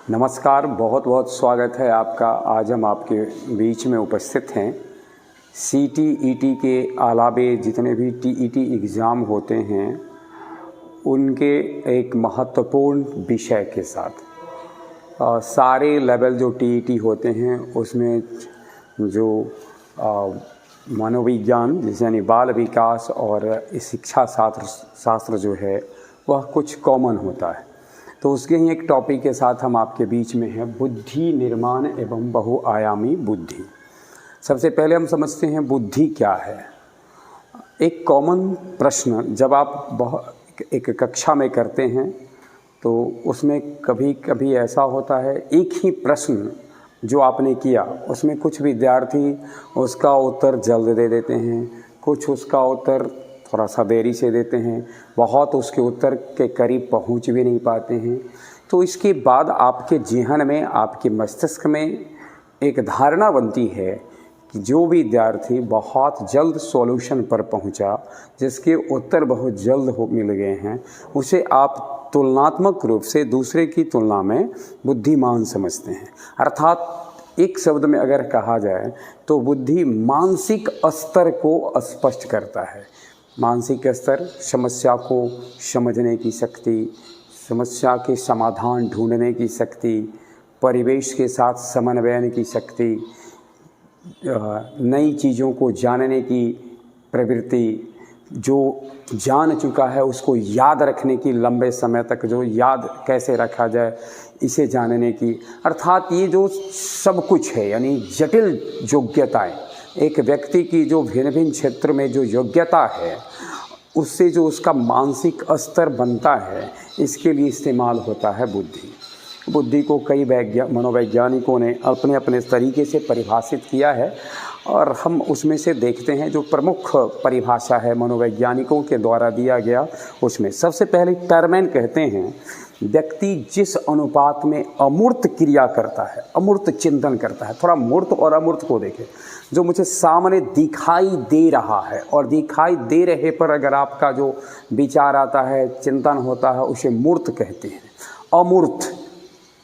नमस्कार, बहुत बहुत स्वागत है आपका। आज हम आपके बीच में उपस्थित हैं CTET के अलावे जितने भी TET एग्ज़ाम होते हैं उनके एक महत्वपूर्ण विषय के साथ। सारे लेवल जो TET होते हैं उसमें जो मनोविज्ञान जैसे यानी बाल विकास और शिक्षा शास्त्र जो है वह कुछ कॉमन होता है। तो उसके ही एक टॉपिक के साथ हम आपके बीच में हैं बुद्धि निर्माण एवं बहुआयामी बुद्धि। सबसे पहले हम समझते हैं बुद्धि क्या है। एक कॉमन प्रश्न जब आप एक कक्षा में करते हैं तो उसमें कभी कभी ऐसा होता है एक ही प्रश्न जो आपने किया उसमें कुछ विद्यार्थी उसका उत्तर जल्द दे देते हैं, कुछ उसका उत्तर थोड़ा सा देरी से देते हैं, बहुत उसके उत्तर के करीब पहुंच भी नहीं पाते हैं। तो इसके बाद आपके ज़हन में, आपके मस्तिष्क में एक धारणा बनती है कि जो विद्यार्थी बहुत जल्द सॉल्यूशन पर पहुंचा, जिसके उत्तर बहुत जल्द मिल गए हैं, उसे आप तुलनात्मक रूप से दूसरे की तुलना में बुद्धिमान समझते हैं। अर्थात एक शब्द में अगर कहा जाए तो बुद्धि मानसिक स्तर को स्पष्ट करता है। मानसिक स्तर समस्या को समझने की शक्ति, समस्या के समाधान ढूंढने की शक्ति, परिवेश के साथ समन्वयन की शक्ति, नई चीज़ों को जानने की प्रवृत्ति, जो जान चुका है उसको याद रखने की, लंबे समय तक जो याद कैसे रखा जाए इसे जानने की। अर्थात ये जो सब कुछ है यानी जटिल योग्यताएं, एक व्यक्ति की जो भिन्न भिन्न क्षेत्र में जो योग्यता है उससे जो उसका मानसिक स्तर बनता है, इसके लिए इस्तेमाल होता है बुद्धि। बुद्धि को कई मनोवैज्ञानिकों ने अपने अपने तरीके से परिभाषित किया है और हम उसमें से देखते हैं जो प्रमुख परिभाषा है मनोवैज्ञानिकों के द्वारा दिया गया। उसमें सबसे पहले टर्मेन कहते हैं व्यक्ति जिस अनुपात में अमूर्त क्रिया करता है, अमूर्त चिंतन करता है। थोड़ा मूर्त और अमूर्त को देखें। जो मुझे सामने दिखाई दे रहा है और दिखाई दे रहे पर अगर आपका जो विचार आता है, चिंतन होता है, उसे मूर्त कहते हैं। अमूर्त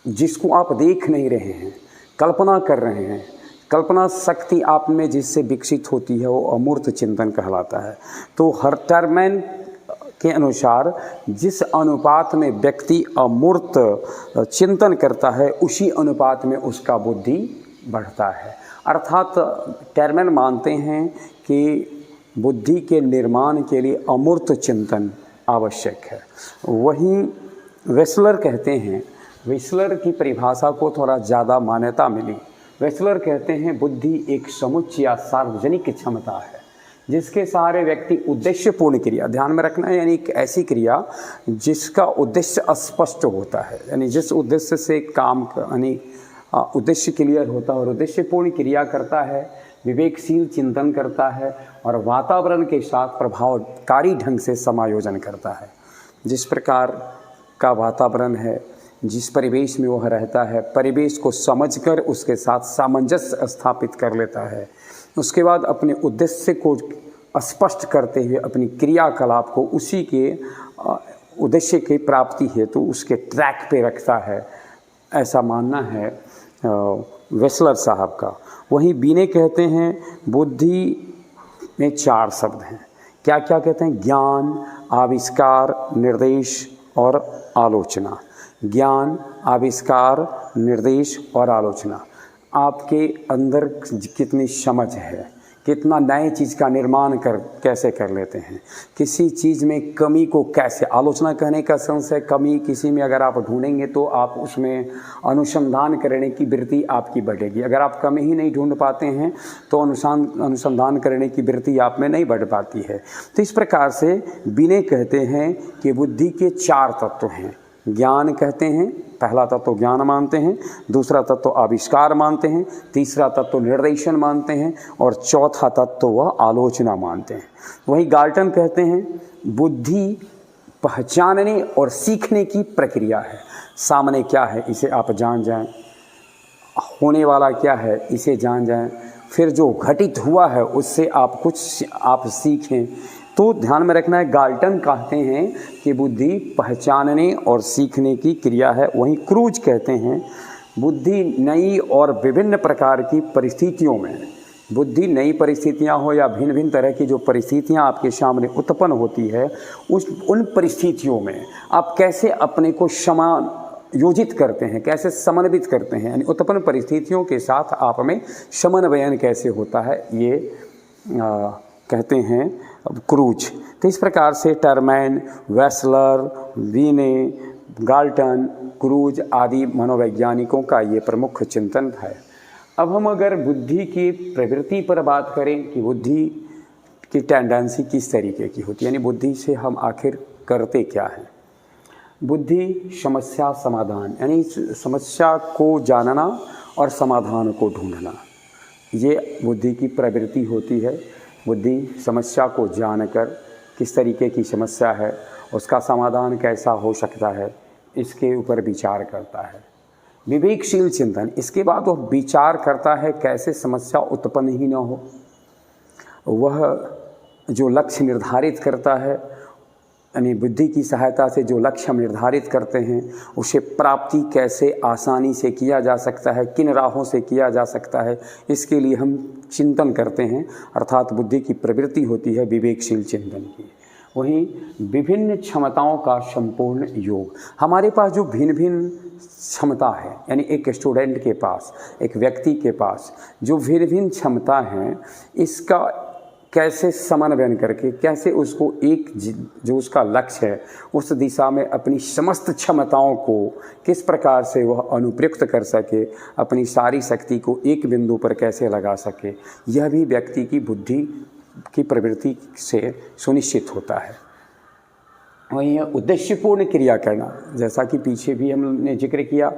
जिसको आप देख नहीं रहे हैं, कल्पना कर रहे हैं, कल्पना शक्ति आप में जिससे विकसित होती है वो अमूर्त चिंतन कहलाता है। तो हर टर्मेन के अनुसार जिस अनुपात में व्यक्ति अमूर्त चिंतन करता है उसी अनुपात में उसका बुद्धि बढ़ता है। अर्थात टर्मेन मानते हैं कि बुद्धि के निर्माण के लिए अमूर्त चिंतन आवश्यक है। वहीं वेस्लर कहते हैं, वेस्लर की परिभाषा को थोड़ा ज़्यादा मान्यता मिली। वेस्लर कहते हैं बुद्धि एक समुच्चय या सार्वजनिक क्षमता है जिसके सारे व्यक्ति उद्देश्यपूर्ण क्रिया, ध्यान में रखना है, यानी एक ऐसी क्रिया जिसका उद्देश्य स्पष्ट होता है, यानी जिस उद्देश्य से काम यानी उद्देश्य क्लियर होता है और उद्देश्यपूर्ण क्रिया करता है, विवेकशील चिंतन करता है और वातावरण के साथ प्रभावकारी ढंग से समायोजन करता है। जिस प्रकार का वातावरण है, जिस परिवेश में वह रहता है, परिवेश को समझकर उसके साथ सामंजस्य स्थापित कर लेता है। उसके बाद अपने उद्देश्य को स्पष्ट करते हुए अपनी क्रियाकलाप को उसी के उद्देश्य की प्राप्ति हेतु उसके ट्रैक पे रखता है, ऐसा मानना है वेस्लर साहब का। वहीं बीने कहते हैं बुद्धि में 4 शब्द हैं। क्या क्या कहते हैं? ज्ञान, आविष्कार, निर्देश और आलोचना। ज्ञान, आविष्कार, निर्देश और आलोचना। आपके अंदर कितनी समझ है, कितना नए चीज़ का निर्माण कैसे कर लेते हैं, किसी चीज़ में कमी को कैसे, आलोचना कहने का सेंस है कमी किसी में अगर आप ढूंढेंगे तो आप उसमें अनुसंधान करने की वृत्ति आपकी बढ़ेगी। अगर आप कमी ही नहीं ढूंढ पाते हैं तो अनुसंधान करने की वृत्ति आप में नहीं बढ़ पाती है। तो इस प्रकार से बिने कहते हैं कि बुद्धि के 4 तत्व हैं। ज्ञान कहते हैं, पहला तत्व ज्ञान मानते हैं, दूसरा तत्व आविष्कार मानते हैं, तीसरा तत्व निर्देशन मानते हैं और चौथा तत्व वह आलोचना मानते हैं। वही गाल्टन कहते हैं बुद्धि पहचानने और सीखने की प्रक्रिया है। सामने क्या है इसे आप जान जाएं, होने वाला क्या है इसे जान जाएं, फिर जो घटित हुआ है उससे आप कुछ आप सीखें। तो ध्यान में रखना है, गाल्टन कहते हैं कि बुद्धि पहचानने और सीखने की क्रिया है। वहीं क्रूज कहते हैं बुद्धि नई और विभिन्न प्रकार की परिस्थितियों में, बुद्धि नई परिस्थितियां हो या भिन्न भिन्न तरह की जो परिस्थितियां आपके सामने उत्पन्न होती है, उन परिस्थितियों में आप कैसे अपने को समायोजित करते हैं, कैसे समन्वित करते हैं, यानी उत्पन्न परिस्थितियों के साथ आप में समन्वयन कैसे होता है, ये कहते हैं क्रूज। तो इस प्रकार से टर्मैन, वेस्लर, वीने, गाल्टन, क्रूज आदि मनोवैज्ञानिकों का ये प्रमुख चिंतन है। अब हम अगर बुद्धि की प्रवृत्ति पर बात करें कि बुद्धि की टेंडेंसी किस तरीके की होती है, यानी बुद्धि से हम आखिर करते क्या हैं। बुद्धि समस्या समाधान, यानी समस्या को जानना और समाधान को ढूंढना, ये बुद्धि की प्रवृत्ति होती है। बुद्धि समस्या को जानकर किस तरीके की समस्या है, उसका समाधान कैसा हो सकता है, इसके ऊपर विचार करता है। विवेकशील चिंतन, इसके बाद वह विचार करता है कैसे समस्या उत्पन्न ही न हो। वह जो लक्ष्य निर्धारित करता है, यानी बुद्धि की सहायता से जो लक्ष्य हम निर्धारित करते हैं उसे प्राप्ति कैसे आसानी से किया जा सकता है, किन राहों से किया जा सकता है, इसके लिए हम चिंतन करते हैं। अर्थात बुद्धि की प्रवृत्ति होती है विवेकशील चिंतन की। वहीं विभिन्न क्षमताओं का संपूर्ण योग, हमारे पास जो भिन्न भिन्न क्षमता है, यानी एक स्टूडेंट के पास, एक व्यक्ति के पास जो भिन्न भिन्न क्षमता हैं, इसका कैसे समन्वयन करके, कैसे उसको एक जो उसका लक्ष्य है उस दिशा में अपनी समस्त क्षमताओं को किस प्रकार से वह अनुप्रयुक्त कर सके, अपनी सारी शक्ति को एक बिंदु पर कैसे लगा सके, यह भी व्यक्ति की बुद्धि की प्रवृत्ति से सुनिश्चित होता है। वहीं उद्देश्यपूर्ण क्रिया करना, जैसा कि पीछे भी हमने जिक्र किया,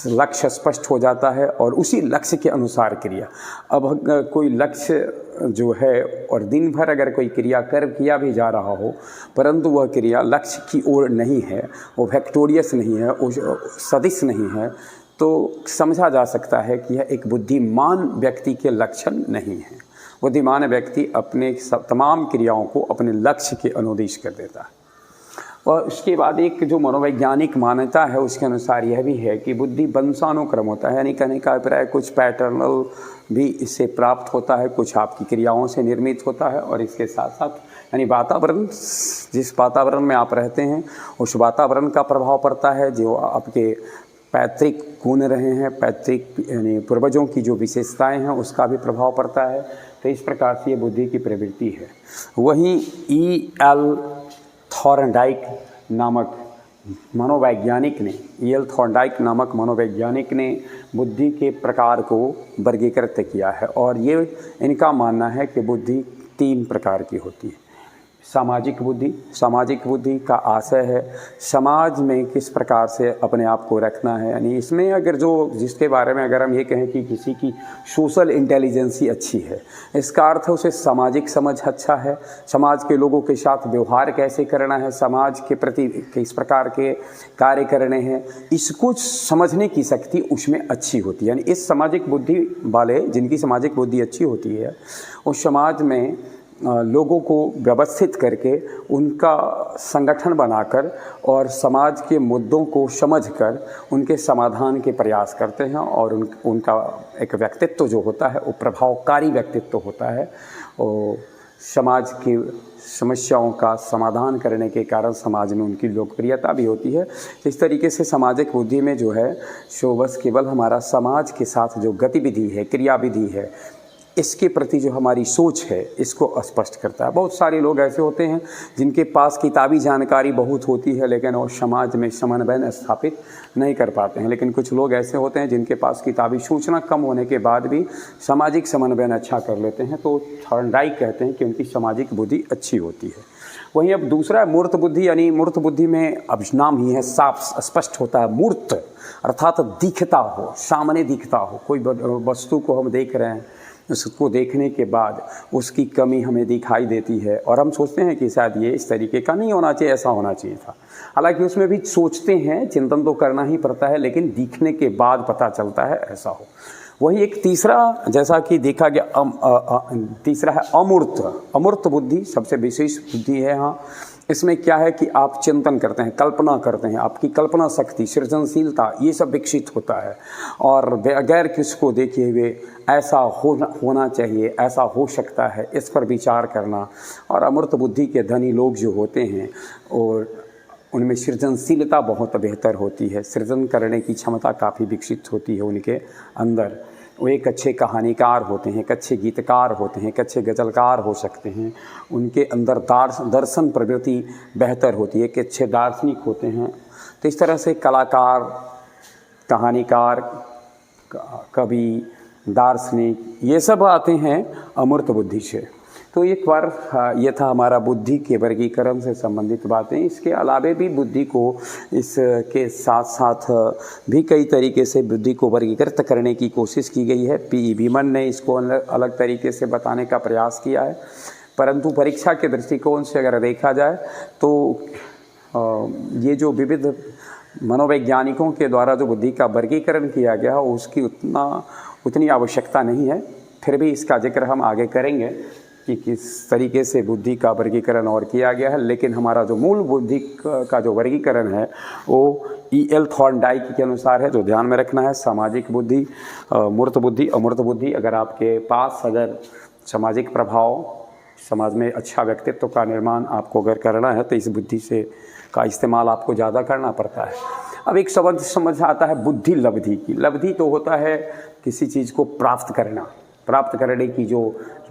लक्ष्य स्पष्ट हो जाता है और उसी लक्ष्य के अनुसार क्रिया। अब कोई लक्ष्य जो है और दिन भर अगर कोई क्रिया किया भी जा रहा हो, परंतु वह क्रिया लक्ष्य की ओर नहीं है, वो वेक्टोरियस नहीं है, वो सदिश नहीं है, तो समझा जा सकता है कि यह एक बुद्धिमान व्यक्ति के लक्षण नहीं है। बुद्धिमान व्यक्ति अपने तमाम क्रियाओं को अपने लक्ष्य के अनुदिश कर देता है। और उसके बाद एक जो मनोवैज्ञानिक मान्यता है उसके अनुसार यह भी है कि बुद्धि वंशानुक्रम होता है, यानी कहने का अभिप्राय कुछ पैटर्नल भी इससे प्राप्त होता है, कुछ आपकी क्रियाओं से निर्मित होता है, और इसके साथ साथ यानी वातावरण, जिस वातावरण में आप रहते हैं उस वातावरण का प्रभाव पड़ता है, जो आपके पैतृक गुण रहे हैं, पैतृक यानी पूर्वजों की जो विशेषताएं हैं उसका भी प्रभाव पड़ता है। तो इस प्रकार से ये बुद्धि की प्रवृत्ति है। वहीं E.L. थॉर्नडाइक नामक मनोवैज्ञानिक ने बुद्धि के प्रकार को वर्गीकृत किया है, और ये इनका मानना है कि बुद्धि 3 प्रकार की होती है। सामाजिक बुद्धि का आशय है समाज में किस प्रकार से अपने आप को रखना है, यानी इसमें अगर जिसके बारे में अगर हम ये कहें कि किसी की सोशल इंटेलिजेंसी अच्छी है, इसका अर्थ है उसे सामाजिक समझ अच्छा है, समाज के लोगों के साथ व्यवहार कैसे करना है, समाज के प्रति किस प्रकार के कार्य करने हैं, इसको समझने की शक्ति उसमें अच्छी होती है। यानी इस सामाजिक बुद्धि वाले, जिनकी सामाजिक बुद्धि अच्छी होती है, उस समाज में लोगों को व्यवस्थित करके उनका संगठन बनाकर और समाज के मुद्दों को समझकर उनके समाधान के प्रयास करते हैं, और उनका एक व्यक्तित्व जो होता है वो प्रभावकारी व्यक्तित्व होता है, और समाज की समस्याओं का समाधान करने के कारण समाज में उनकी लोकप्रियता भी होती है। इस तरीके से सामाजिक बुद्धि में जो है सो बस केवल हमारा समाज के साथ जो गतिविधि है, क्रियाविधि है, इसके प्रति जो हमारी सोच है इसको स्पष्ट करता है। बहुत सारे लोग ऐसे होते हैं जिनके पास किताबी जानकारी बहुत होती है लेकिन वो समाज में समन्वय स्थापित नहीं कर पाते हैं, लेकिन कुछ लोग ऐसे होते हैं जिनके पास किताबी सूचना कम होने के बाद भी सामाजिक समन्वय अच्छा कर लेते हैं। तो थॉर्नडाइक कहते हैं कि उनकी सामाजिक बुद्धि अच्छी होती है। वहीं अब दूसरा है मूर्त बुद्धि, यानी मूर्त बुद्धि में अब नाम ही है, साफ स्पष्ट होता है। मूर्त अर्थात दिखता हो, सामने दिखता हो, कोई वस्तु को हम देख रहे हैं, उसको देखने के बाद उसकी कमी हमें दिखाई देती है और हम सोचते हैं कि शायद ये इस तरीके का नहीं होना चाहिए, ऐसा होना चाहिए था। हालांकि उसमें भी सोचते हैं, चिंतन तो करना ही पड़ता है, लेकिन दिखने के बाद पता चलता है ऐसा हो। वही एक तीसरा, जैसा कि देखा गया, तीसरा है अमूर्त। अमूर्त बुद्धि सबसे विशेष बुद्धि है। हाँ, इसमें क्या है कि आप चिंतन करते हैं, कल्पना करते हैं, आपकी कल्पना शक्ति, सृजनशीलता, ये सब विकसित होता है। और बगैर किसको देखे हुए ऐसा होना चाहिए, ऐसा हो सकता है, इस पर विचार करना। और अमूर्त बुद्धि के धनी लोग जो होते हैं और उनमें सृजनशीलता बहुत बेहतर होती है, सृजन करने की क्षमता काफ़ी विकसित होती है उनके अंदर। वो एक अच्छे कहानीकार होते हैं, एक अच्छे गीतकार होते हैं, एक अच्छे गज़लकार हो सकते हैं। उनके अंदर दर्शन प्रवृत्ति बेहतर होती है, एक अच्छे दार्शनिक होते हैं। तो इस तरह से कलाकार, कहानीकार, कवि, दार्शनिक, ये सब आते हैं अमूर्त बुद्धि से। तो एक बार ये था हमारा बुद्धि के वर्गीकरण से संबंधित बातें। इसके अलावे भी बुद्धि को, इसके साथ साथ भी कई तरीके से बुद्धि को वर्गीकृत करने की कोशिश की गई है। पी.ई. बीमन ने इसको अलग तरीके से बताने का प्रयास किया है, परंतु परीक्षा के दृष्टिकोण से अगर देखा जाए तो ये जो विविध मनोवैज्ञानिकों के द्वारा जो बुद्धि का वर्गीकरण किया गया है उसकी उतनी आवश्यकता नहीं है। फिर भी इसका जिक्र हम आगे करेंगे कि किस तरीके से बुद्धि का वर्गीकरण और किया गया है। लेकिन हमारा जो मूल बुद्धि का जो वर्गीकरण है वो E.L. थॉर्नडाइक के अनुसार है, जो ध्यान में रखना है। सामाजिक बुद्धि, मूर्त बुद्धि, अमूर्त बुद्धि। अगर आपके पास अगर सामाजिक प्रभाव, समाज में अच्छा व्यक्तित्व का निर्माण आपको अगर करना है तो इस बुद्धि से का इस्तेमाल आपको ज़्यादा करना पड़ता है। अब एक शब्द समझ आता है बुद्धि लब्धि की। लब्धि तो होता है किसी चीज़ को प्राप्त करना, प्राप्त करने की जो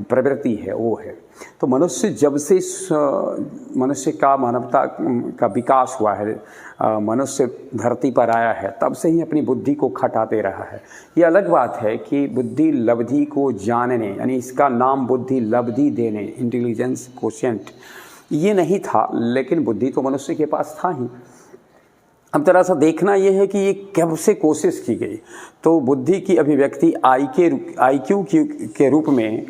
प्रवृत्ति है वो है। तो मनुष्य जब से मनुष्य का, मानवता का विकास हुआ है, मनुष्य धरती पर आया है, तब से ही अपनी बुद्धि को खटाते रहा है। ये अलग बात है कि बुद्धि लब्धि को जानने, यानी इसका नाम बुद्धि लब्धि देने, इंटेलिजेंस कोशेंट, ये नहीं था, लेकिन बुद्धि तो मनुष्य के पास था ही। अब तरह सा देखना ये है कि ये कब से कोशिश की गई। तो बुद्धि की अभिव्यक्ति IQ के रूप में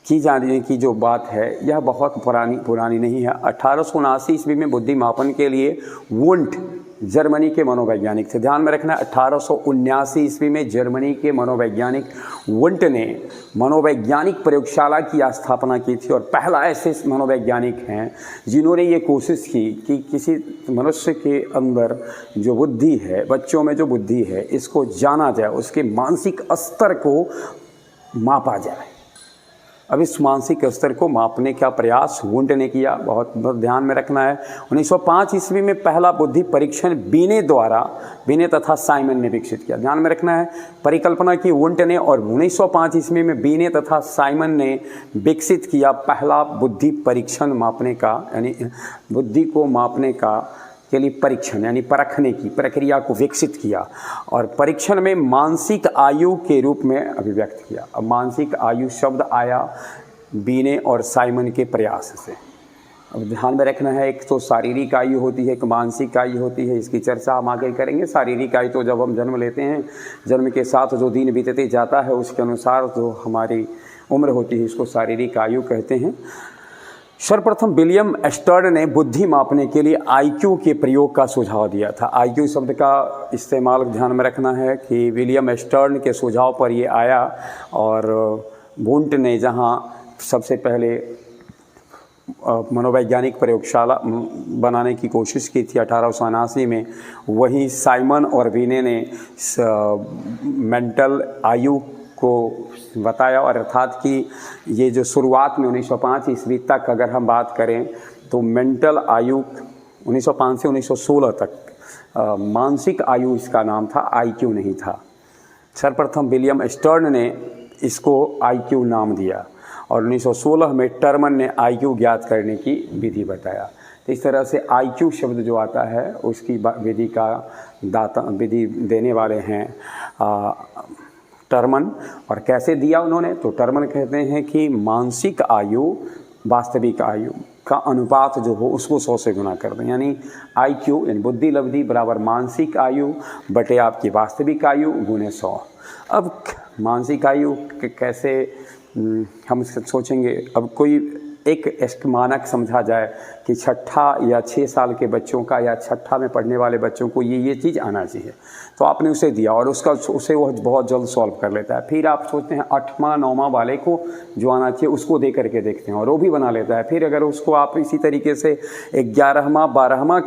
की जाने की जो बात है, यह बहुत पुरानी नहीं है। 1879 ईस्वी में बुद्धि मापन के लिए वुंट जर्मनी के मनोवैज्ञानिक थे। ध्यान में रखना, 1879 ईस्वी में जर्मनी के मनोवैज्ञानिक वुंट ने मनोवैज्ञानिक प्रयोगशाला की स्थापना की थी। और पहला ऐसे मनोवैज्ञानिक हैं जिन्होंने ये कोशिश की कि किसी मनुष्य के अंदर जो बुद्धि है, बच्चों में जो बुद्धि है, इसको जाना जाए, उसके मानसिक स्तर को मापा जाए। अब इस मानसिक स्तर को मापने का प्रयास वुंट ने किया। बहुत ध्यान में रखना है। 1905 ईस्वी में पहला बुद्धि परीक्षण बीने तथा साइमन ने विकसित किया। ध्यान में रखना है, परिकल्पना की वुंट ने, और 1905 ईस्वी में बीने तथा साइमन ने विकसित किया पहला बुद्धि परीक्षण मापने का, यानी बुद्धि को मापने का के लिए परीक्षण, यानी परखने की प्रक्रिया को विकसित किया। और परीक्षण में मानसिक आयु के रूप में अभिव्यक्त किया। अब मानसिक आयु शब्द आया बीने और साइमन के प्रयास से। अब ध्यान में रखना है, एक तो शारीरिक आयु होती है, एक मानसिक आयु होती है। इसकी चर्चा हम आगे करेंगे। शारीरिक आयु तो जब हम जन्म लेते हैं, जन्म के साथ जो दिन बीतते जाता है उसके अनुसार जो हमारी उम्र होती है, इसको शारीरिक आयु कहते हैं। सर्वप्रथम विलियम स्टर्न ने बुद्धि मापने के लिए IQ के प्रयोग का सुझाव दिया था। IQ शब्द का इस्तेमाल ध्यान में रखना है कि विलियम स्टर्न के सुझाव पर ये आया। और वुंट ने जहाँ सबसे पहले मनोवैज्ञानिक प्रयोगशाला बनाने की कोशिश की थी 1879 में, वहीं साइमन और बीने ने मेंटल आयु को बताया। और अर्थात कि ये जो शुरुआत में 1905 ईस्वी तक अगर हम बात करें तो मेंटल आयु 1905 से 1916 तक मानसिक आयु इसका नाम था, IQ नहीं था। सर्वप्रथम विलियम स्टर्न ने इसको IQ नाम दिया और 1916 में टर्मन ने IQ ज्ञात करने की विधि बताया। तो इस तरह से IQ शब्द जो आता है उसकी विधि का विधि देने वाले हैं टर्मन। और कैसे दिया उन्होंने, तो टर्मन कहते हैं कि मानसिक आयु वास्तविक आयु का अनुपात जो हो उसको 100 से गुना कर दें, यानी IQ यानी बुद्धि लब्धि बराबर मानसिक आयु बटे आपकी वास्तविक आयु गुने 100। अब मानसिक आयु कैसे हम सोचेंगे, अब कोई एक मानक समझा जाए कि छठा या 6 साल के बच्चों का या छठा में पढ़ने वाले बच्चों को ये चीज़ आना चाहिए, तो आपने उसे दिया और उसे वो बहुत जल्द सॉल्व कर लेता है। फिर आप सोचते हैं 8वां 9वां वाले को जो आना चाहिए उसको दे करके देखते हैं और वो भी बना लेता है। फिर अगर उसको आप इसी तरीके से 11वां 12वां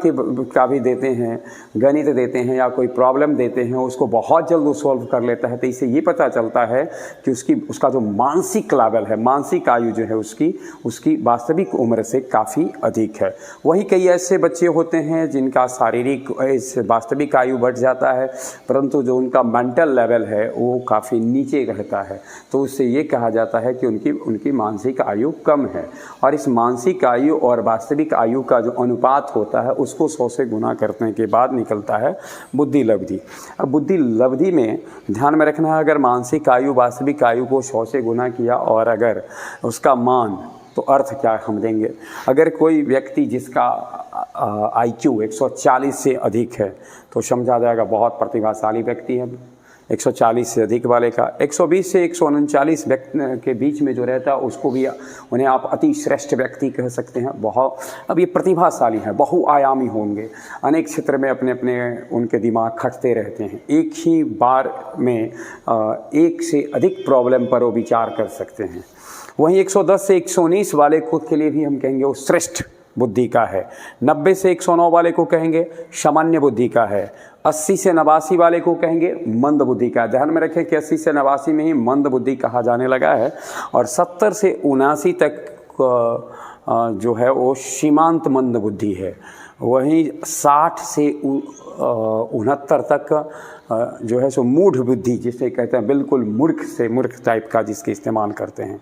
का भी देते हैं, गणित देते हैं या कोई प्रॉब्लम देते हैं, उसको बहुत जल्द वो सॉल्व कर लेता है। तो इससे ये पता चलता है कि उसका जो मानसिक लेवल है, मानसिक आयु जो है उसकी वास्तविक उम्र से काफ़ी अधिक है। वही कई ऐसे बच्चे होते हैं जिनका शारीरिक वास्तविक आयु बढ़ जाता है, परंतु जो उनका मेंटल लेवल है वो काफ़ी नीचे रहता है, तो उससे ये कहा जाता है कि उनकी मानसिक आयु कम है। और इस मानसिक आयु और वास्तविक आयु का जो अनुपात होता है उसको 100 से गुना करने के बाद निकलता है बुद्धि लब्धि। अब बुद्धि लब्धि में ध्यान में रखना है, अगर मानसिक आयु वास्तविक आयु को 100 से गुना किया और अगर उसका मान, तो अर्थ क्या हम देंगे। अगर कोई व्यक्ति जिसका IQ 140 से अधिक है तो समझा जाएगा बहुत प्रतिभाशाली व्यक्ति है। 140 से अधिक वाले का 120 से 139 व्यक्ति के बीच में जो रहता है उसको भी उन्हें आप अति श्रेष्ठ व्यक्ति कह सकते हैं। अब ये प्रतिभाशाली हैं, बहुआयामी होंगे, अनेक क्षेत्र में अपने उनके दिमाग खटते रहते हैं, एक ही बार में एक से अधिक प्रॉब्लम पर वो विचार कर सकते हैं। वहीं 110 से 119 वाले को के लिए भी हम कहेंगे वो श्रेष्ठ बुद्धि का है। 90 से 109 वाले को कहेंगे सामान्य बुद्धि का है। 80 से 89 वाले को कहेंगे मंद बुद्धि का। ध्यान में रखें कि 80 से 89 में ही मंद बुद्धि कहा जाने लगा है और 70 से 79 तक जो है वो सीमांत मंद बुद्धि है। वहीं 60 से 69 तक जो है सो मूढ़ बुद्धि, जिसे कहते हैं बिल्कुल मूर्ख से मूर्ख टाइप का जिसके इस्तेमाल करते हैं।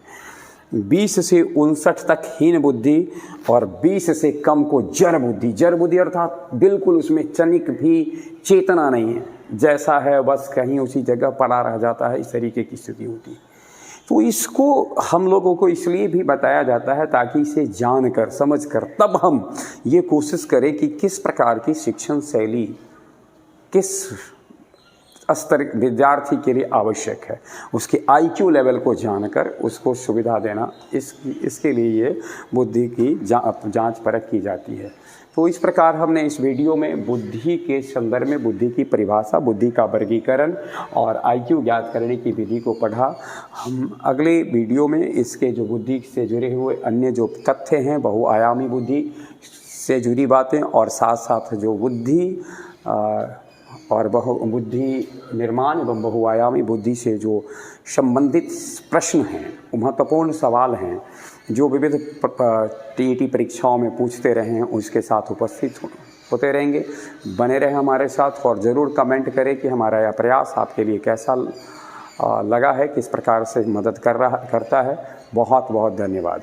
20 से 59 तक हीन बुद्धि और 20 से कम को जड़ बुद्धि। जड़ बुद्धि अर्थात बिल्कुल उसमें चनिक भी चेतना नहीं है, जैसा है बस कहीं उसी जगह पड़ा रह जाता है, इस तरीके की स्थिति होती है। तो इसको हम लोगों को इसलिए भी बताया जाता है ताकि इसे जानकर समझकर तब हम ये कोशिश करें कि किस प्रकार की शिक्षण शैली किस स्तर विद्यार्थी के लिए आवश्यक है, उसके IQ लेवल को जानकर उसको सुविधा देना, इसके लिए ये बुद्धि की जांच परख की जाती है। तो इस प्रकार हमने इस वीडियो में बुद्धि के संदर्भ में बुद्धि की परिभाषा, बुद्धि का वर्गीकरण और IQ ज्ञात करने की विधि को पढ़ा। हम अगले वीडियो में इसके जो बुद्धि से जुड़े हुए अन्य जो तथ्य हैं, बहुआयामी बुद्धि से जुड़ी बातें और साथ साथ जो बुद्धि और बुद्धि निर्माण एवं बहुआयामी बुद्धि से जो संबंधित प्रश्न हैं, महत्वपूर्ण सवाल हैं जो विविध TET परीक्षाओं में पूछते रहे हैं, उसके साथ उपस्थित होते रहेंगे। बने रहे हमारे साथ और ज़रूर कमेंट करें कि हमारा यह प्रयास आपके लिए कैसा लगा है, किस प्रकार से मदद करता है। बहुत बहुत धन्यवाद।